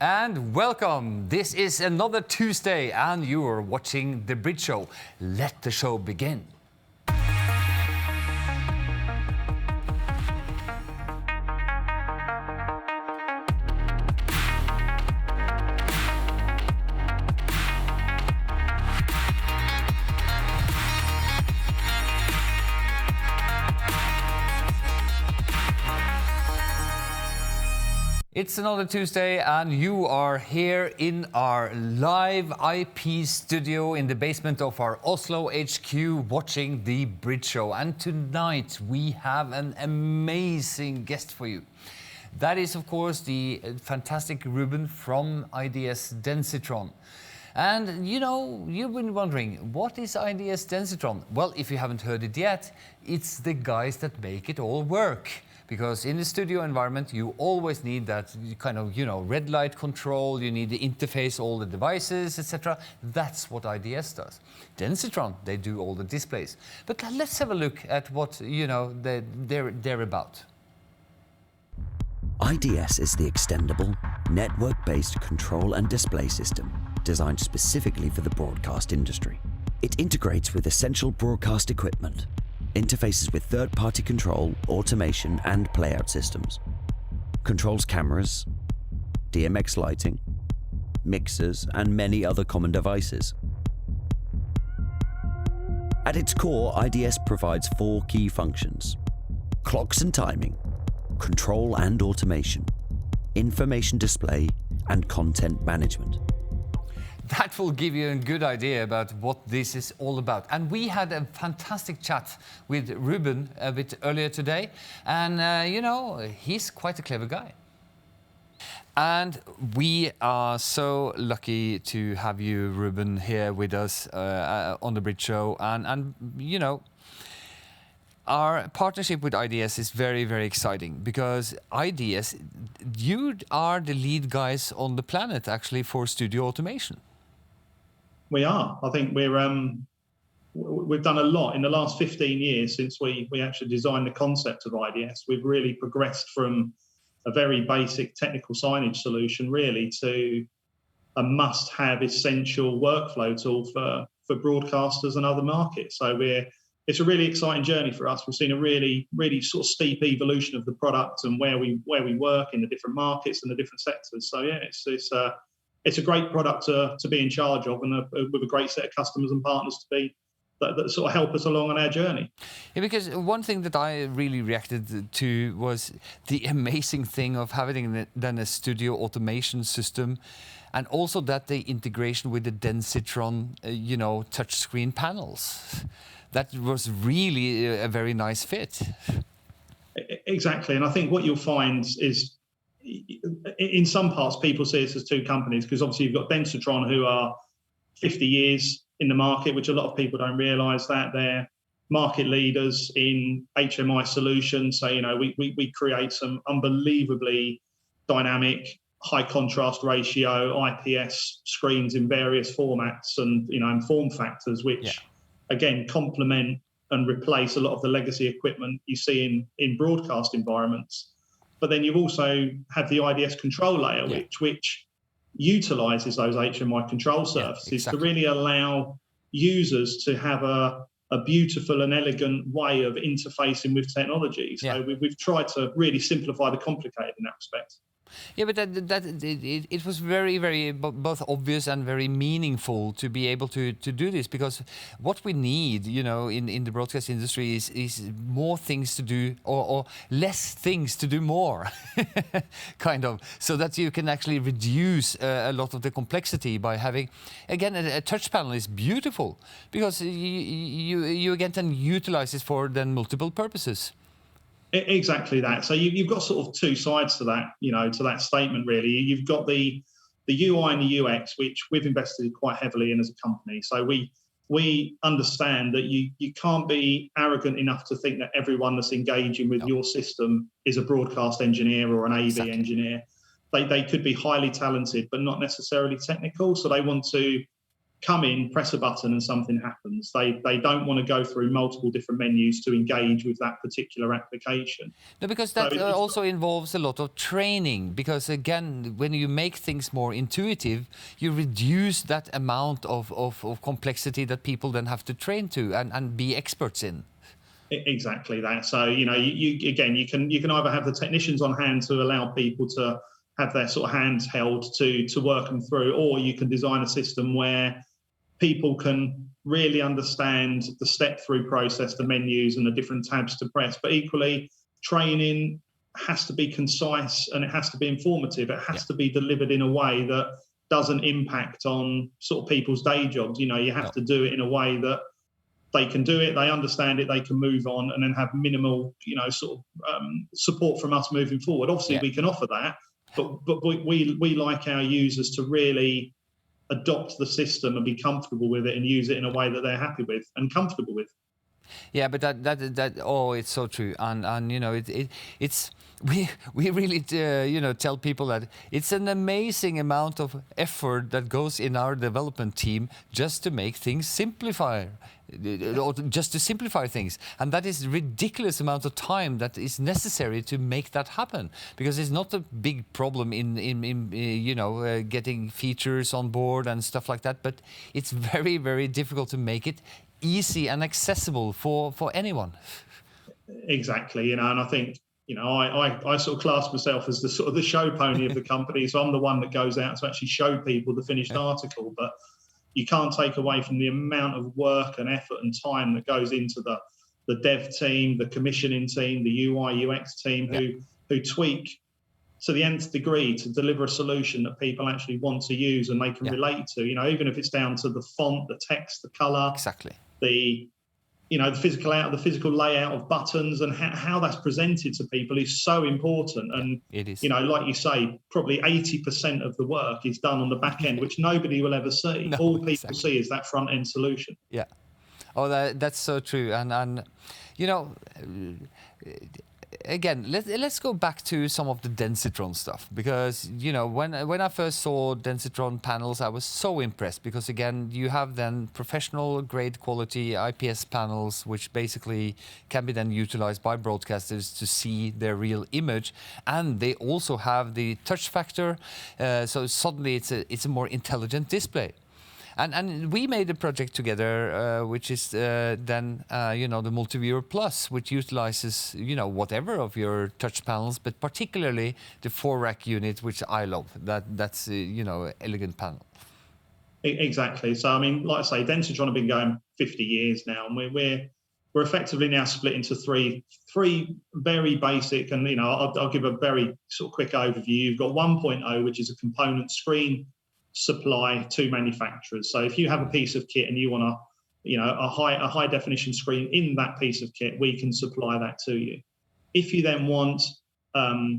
And welcome. This is another Tuesday and you are watching The Bridge Show. Let the show begin. It's another Tuesday and you are here in our live IP studio in the basement of our Oslo HQ watching The Bridge Show. And tonight we have an amazing guest for you. That is, of course, the fantastic Rueben from IDS Densitron. And you know, you've been wondering, what is IDS Densitron? Well, if you haven't heard it yet, it's the guys that make it all work. Because in the studio environment, you always need that kind of, red light control, you need to interface all the devices, etc. That's what IDS does. Densitron, they do all the displays. But let's have a look at what, they're about. IDS is the extendable, network-based control and display system designed specifically for the broadcast industry. It integrates with essential broadcast equipment, interfaces with third-party control, automation, and playout systems, controls cameras, DMX lighting, mixers, and many other common devices. At its core, IDS provides 4 key functions: clocks and timing, control and automation, information display, and content management. That will give you a good idea about what this is all about. And we had a fantastic chat with Rueben a bit earlier today. And, he's quite a clever guy. And we are so lucky to have you, Rueben, here with us on The Bridge Show. And our partnership with IDS is very, very exciting because IDS, you are the lead guys on the planet, actually, for studio automation. We are. I think we've done a lot in the last 15 years since we actually designed the concept of IDS. We've really progressed from a very basic technical signage solution really to a must-have essential workflow tool for broadcasters and other markets. So it's a really exciting journey for us. We've seen a really, really sort of steep evolution of the product and where we work in the different markets and the different sectors. So yeah, it's a great product to be in charge of, and with a great set of customers and partners that sort of help us along on our journey. Yeah, because one thing that I really reacted to was the amazing thing of having then a studio automation system, and also that the integration with the Densitron, touchscreen panels. That was really a very nice fit. Exactly, and I think what you'll find is, in some parts, people see us as 2 companies because obviously you've got Densitron, who are 50 years in the market, which a lot of people don't realise that they're market leaders in HMI solutions. So we create some unbelievably dynamic, high contrast ratio IPS screens in various formats and form factors, which again complement and replace a lot of the legacy equipment you see in broadcast environments. But then you also have the IDS control layer, which utilises those HMI control surfaces to really allow users to have a beautiful and elegant way of interfacing with technology. So we've tried to really simplify the complicated in that respect. Yeah, but it was very, very both obvious and very meaningful to be able to do this, because what we need, in the broadcast industry is more things to do or less things to do more, kind of, so that you can actually reduce a lot of the complexity by having, again, a touch panel is beautiful because you again can utilize it for then multiple purposes. Exactly that. So you've got sort of 2 sides to that, to that statement, really. You've got the UI and the UX, which we've invested quite heavily in as a company. So we understand that you can't be arrogant enough to think that everyone that's engaging with your system is a broadcast engineer or an AV engineer. They could be highly talented, but not necessarily technical. So they want to come in, press a button, and something happens. They don't want to go through multiple different menus to engage with that particular application. No, because that also involves a lot of training. Because again, when you make things more intuitive, you reduce that amount of complexity that people then have to train to and be experts in. Exactly that. So you can either have the technicians on hand to allow people to have their sort of hands held to work them through, or you can design a system where people can really understand the step-through process, the menus and the different tabs to press. But equally, training has to be concise and it has to be informative. It has to be delivered in a way that doesn't impact on sort of people's day jobs. You have to do it in a way that they can do it, they understand it, they can move on, and then have minimal, support from us moving forward. Obviously, we can offer that, but we like our users to really adopt the system and be comfortable with it and use it in a way that they're happy with and comfortable with. Yeah, but it's so true, and it's we really tell people that it's an amazing amount of effort that goes in our development team just to make things or just to simplify things, and that is ridiculous amount of time that is necessary to make that happen, because it's not a big problem in getting features on board and stuff like that, but it's very, very difficult to make it easy and accessible for anyone. Exactly, and I think I sort of class myself as the sort of the show pony of the company, so I'm the one that goes out to actually show people the finished article. But you can't take away from the amount of work and effort and time that goes into the dev team, the commissioning team, the UI UX team who tweak to the nth degree to deliver a solution that people actually want to use and they can relate to. Even if it's down to the font, the text, the color, exactly, the physical layout of buttons, and how that's presented to people is so important. And it is. Like you say, probably 80% of the work is done on the back end, which nobody will ever see. No, all people see is that front end solution. Yeah. Oh, that's so true. And again, let's go back to some of the Densitron stuff, because when I first saw Densitron panels, I was so impressed, because again, you have then professional grade quality IPS panels, which basically can be then utilized by broadcasters to see their real image, and they also have the touch factor, so suddenly it's a more intelligent display. And we made a project together, which is then the Multiviewer Plus, which utilizes whatever of your touch panels, but particularly the 4-rack unit, which I love. That's elegant panel. Exactly. So I mean, like I say, Densitron have been going 50 years now, and we're effectively now split into three very basic. And I'll give a very sort of quick overview. You've got 1.0, which is a component screen supply to manufacturers. So if you have a piece of kit and you want a high definition screen in that piece of kit, we can supply that to you. If you then want a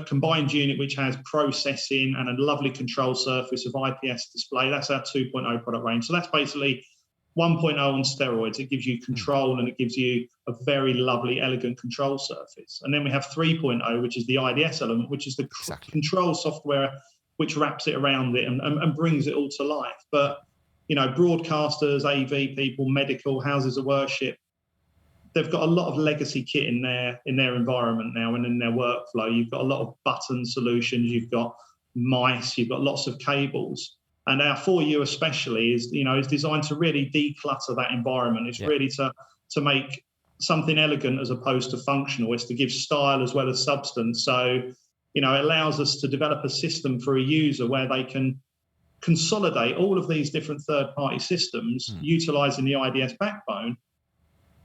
combined unit which has processing and a lovely control surface of IPS display, that's our 2.0 product range. So that's basically 1.0 on steroids. It gives you control and it gives you a very lovely, elegant control surface. And then we have 3.0, which is the IDS element, which is the control software which wraps it around it and brings it all to life. But, broadcasters, AV people, medical, houses of worship, they've got a lot of legacy kit in their environment now and in their workflow. You've got a lot of button solutions, you've got mice, you've got lots of cables. And our 4U especially is designed to really declutter that environment. It's really to make something elegant as opposed to functional. It's to give style as well as substance. So, it allows us to develop a system for a user where they can consolidate all of these different third-party systems utilizing the IDS backbone,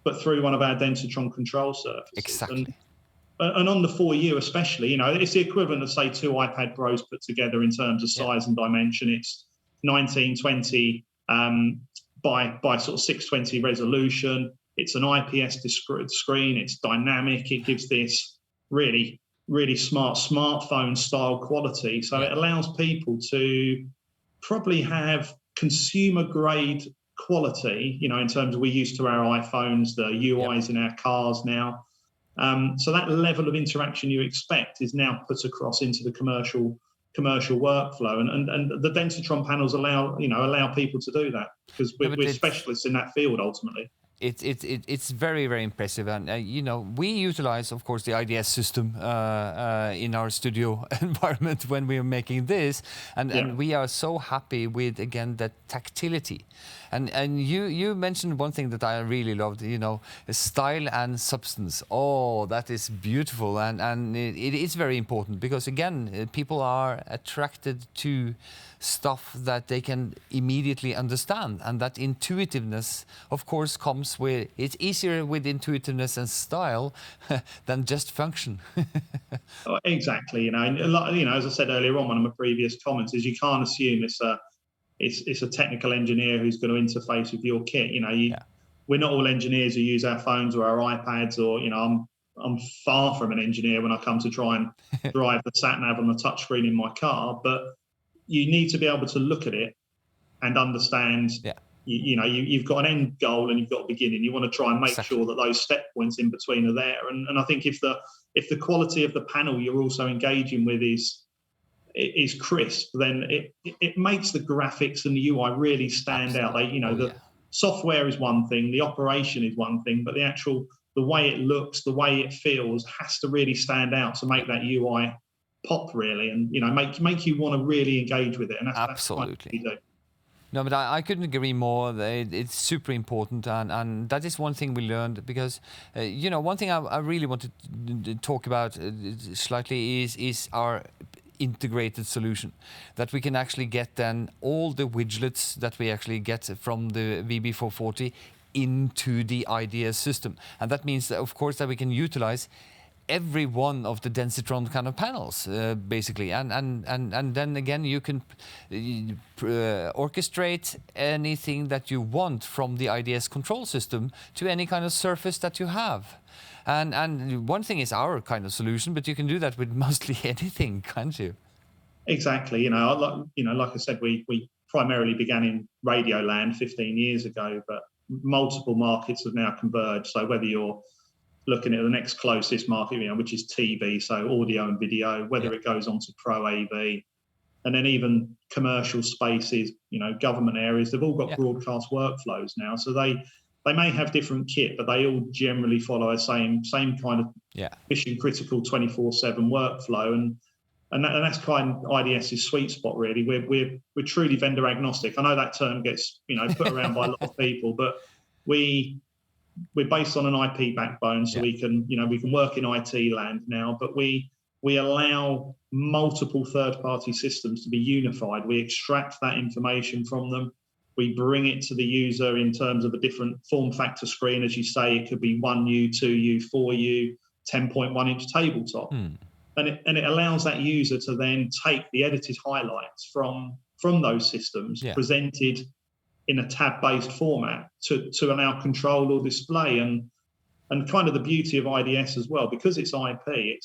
but through one of our Densitron control surfaces. Exactly. And on the 4U especially, it's the equivalent of, say, 2 iPad Pros put together in terms of size and dimension. It's 1920 by sort of 620 resolution. It's an IPS screen. It's dynamic. It gives this really, really smart smartphone style quality. So it allows people to probably have consumer grade quality, in terms of we're used to our iPhones, the UIs in our cars now. So that level of interaction you expect is now put across into the commercial commercial workflow, and the Densitron panels allow people to do that, because we're specialists in that field ultimately. It's very, very impressive, and we utilize, of course, the IDS system in our studio environment when we are making this, and we are so happy with, again, that tactility. And you mentioned one thing that I really loved, style and substance. Oh, that is beautiful, and it is very important, because again, people are attracted to stuff that they can immediately understand, and that intuitiveness, of course, comes with, it's easier with intuitiveness and style than just function. Exactly, as I said earlier on, one of my previous comments is, you can't assume it's a technical engineer who's going to interface with your kit. We're not all engineers who use our phones or our iPads, or I'm far from an engineer when I come to try and drive the sat nav on the touchscreen in my car, but you need to be able to look at it and understand. You've got an end goal and you've got a beginning. You want to try and make sure that those step points in between are there. And I think if the quality of the panel you're also engaging with is crisp, then it makes the graphics and the UI really stand out. The software is one thing, the operation is one thing, but the way it looks, the way it feels has to really stand out to make that UI pop, really, and make you want to really engage with it. And that's what we do. No, but I couldn't agree more. It's super important, and that is one thing we learned, because one thing I really wanted to talk about slightly is our integrated solution, that we can actually get then all the widgets that we actually get from the VB440 into the IDS system, and that means that, of course, that we can utilize every one of the Densitron kind of panels, basically, and then again you can orchestrate anything that you want from the IDS control system to any kind of surface that you have. And one thing is our kind of solution, but you can do that with mostly anything, can't you? Exactly. Like I said, we primarily began in radio land 15 years ago, but multiple markets have now converged. So whether you're looking at the next closest market, which is TV, so audio and video, whether it goes on to Pro AV, and then even commercial spaces, government areas, they've all got broadcast workflows now. So they may have different kit, but they all generally follow a same kind of mission critical 24/7 workflow, and that's kind of IDS's sweet spot, really. We're truly vendor agnostic. I know that term gets put around by a lot of people, but we're based on an IP backbone, so we can work in IT land now, but we allow multiple third-party systems to be unified. We extract that information from them. We bring it to the user in terms of a different form factor screen. As you say, it could be 1U, 2U, 4U, 10.1-inch tabletop. And it allows that user to then take the edited highlights from those systems, presented in a tab-based format to allow control or display, and kind of the beauty of IDS as well, because it's IP,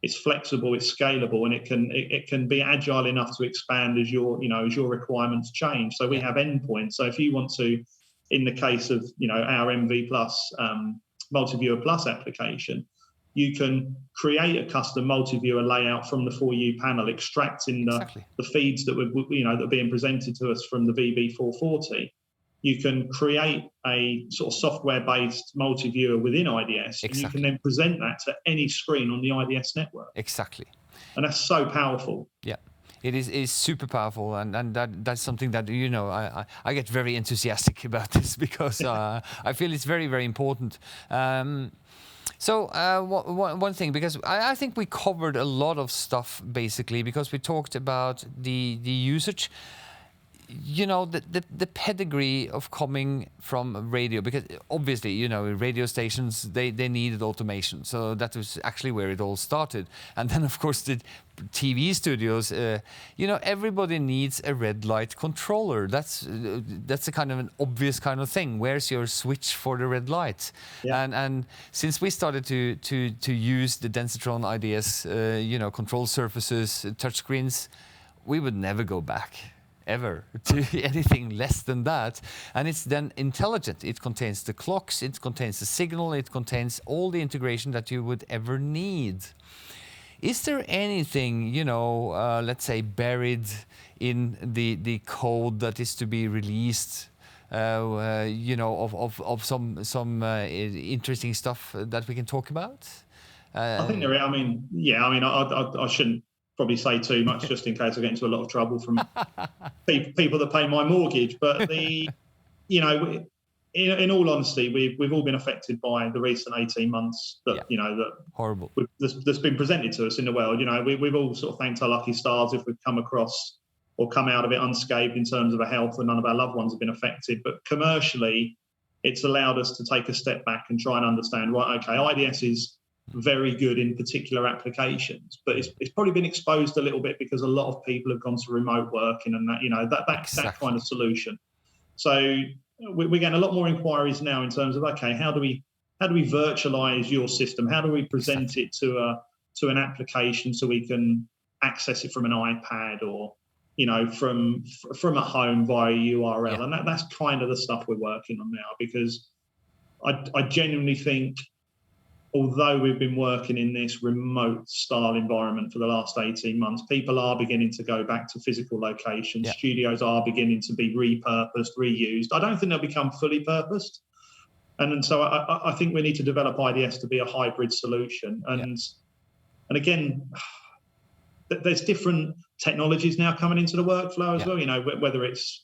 it's flexible, it's scalable, and it can be agile enough to expand as your requirements change. So we have endpoints. So if you want to, in the case of our MV Plus Multiviewer Plus application, you can create a custom multi-viewer layout from the 4U panel, extracting the feeds that that are being presented to us from the VB440. You can create a sort of software-based multi-viewer within IDS, and you can then present that to any screen on the IDS network. Exactly. And that's so powerful. Yeah. It is super powerful, and that's something that I get very enthusiastic about this, because I feel it's very, very important. So one thing, because I think we covered a lot of stuff, basically, because we talked about the usage, the pedigree of coming from radio, because obviously, radio stations, they needed automation. So that was actually where it all started. And then, of course, the TV studios, everybody needs a red light controller. That's a kind of an obvious kind of thing. Where's your switch for the red light? Yeah. And since we started to use the Densitron IDS, control surfaces, touchscreens, we would never go back ever to anything less than that. And it's then intelligent. It contains the clocks, it contains the signal, it contains all the integration that you would ever need. Is there anything, let's say, buried in the code that is to be released, of some interesting stuff that we can talk about? I think there is. I shouldn't probably say too much just in case I get into a lot of trouble from people that pay my mortgage. But in all honesty, we've all been affected by the recent 18 months that horrible that's been presented to us in the world. We've all sort of thanked our lucky stars if we've come across or come out of it unscathed in terms of our health, and none of our loved ones have been affected. But commercially, it's allowed us to take a step back and try and understand, right, okay, IDS is very good in particular applications, but it's probably been exposed a little bit because a lot of people have gone to remote working and that kind of solution. So we're getting a lot more inquiries now in terms of, okay, how do we virtualize your system? How do we present it to an application so we can access it from an iPad or from at home via URL? And that's kind of the stuff we're working on now, because I genuinely think, although we've been working in this remote style environment for the last 18 months, people are beginning to go back to physical locations. Studios are beginning to be repurposed, reused. I don't think they'll become fully purposed. And so I think we need to develop IDS to be a hybrid solution. And again, there's different technologies now coming into the workflow as well, whether it's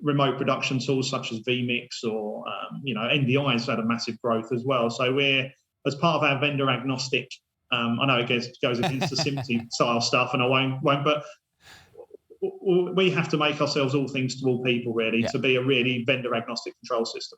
remote production tools such as vMix or, NDI has had a massive growth as well. So we're, as part of our vendor agnostic, I know it goes against the SIMT style stuff, and I won't, but we have to make ourselves all things to all people, really, to be a really vendor agnostic control system.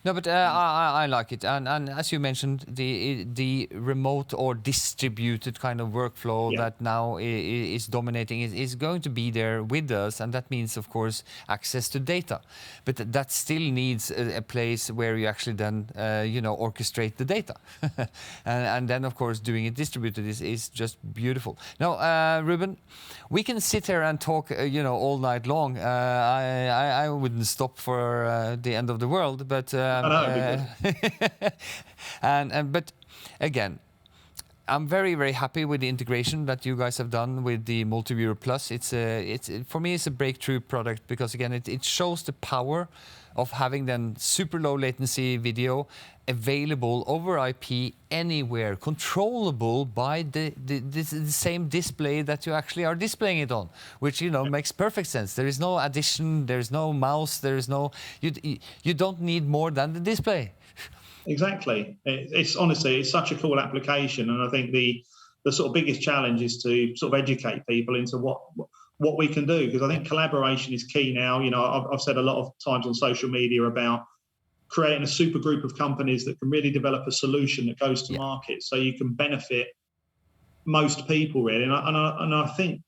No, but I like it, and as you mentioned, the remote or distributed kind of workflow that now is dominating is going to be there with us, and that means, of course, access to data. But that still needs a place where you actually then orchestrate the data, and then of course doing it distributed is just beautiful. Now, Ruben, we can sit here and talk all night long. I wouldn't stop for the end of the world, but. But again, I'm very, very happy with the integration that you guys have done with the Multiviewer Plus. For me, it's a breakthrough product because again, it shows the power of having then super low latency video available over IP anywhere, controllable by the same display that you actually are displaying it on, which makes perfect sense. There is no addition, there is no mouse, there is no you don't need more than the display. Exactly. It's honestly, it's such a cool application, and I think the sort of biggest challenge is to sort of educate people into what we can do, because I think collaboration is key now. I've said a lot of times on social media about creating a super group of companies that can really develop a solution that goes to market, so you can benefit most people, really. And I think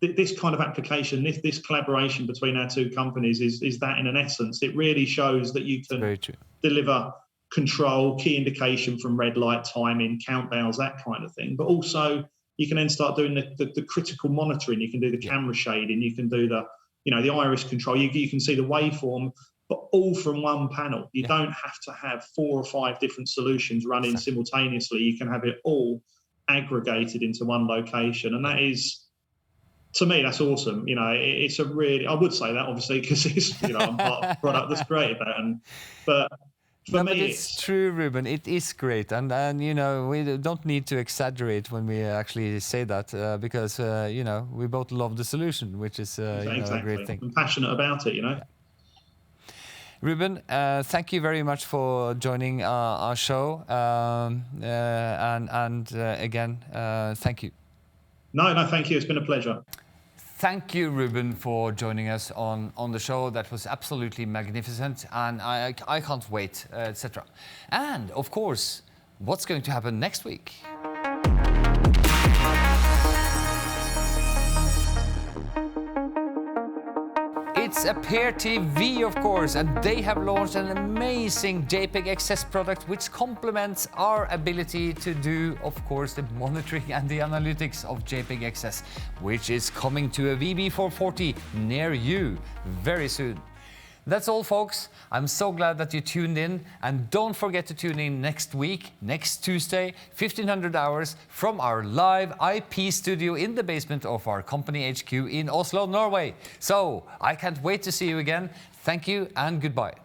this kind of application, this collaboration between our two companies is that in an essence. It really shows that you can deliver control, key indication from red light timing, countdowns, that kind of thing. But also you can then start doing the critical monitoring. You can do the camera shading. You can do the iris control. You can see the waveform, but all from one panel. You don't have to have 4 or 5 different solutions running simultaneously. You can have it all aggregated into one location. And that is, to me, that's awesome. It's a really, I would say that obviously because it's, I'm part of the product that's created that. But for me, it's true, Ruben. It is great, and we don't need to exaggerate when we actually say that because we both love the solution, which is a great thing. I'm passionate about it, Yeah. Ruben, thank you very much for joining our show, and again, thank you. No, thank you. It's been a pleasure. Thank you, Ruben, for joining us on the show. That was absolutely magnificent, and I can't wait, etc. And, of course, what's going to happen next week? It's Appear TV, of course, and they have launched an amazing JPEG XS product which complements our ability to do, of course, the monitoring and the analytics of JPEG XS, which is coming to a VB440 near you very soon. That's all, folks. I'm so glad that you tuned in. And don't forget to tune in next week, next Tuesday, 1500 hours, from our live IP studio in the basement of our company HQ in Oslo, Norway. So I can't wait to see you again. Thank you and goodbye.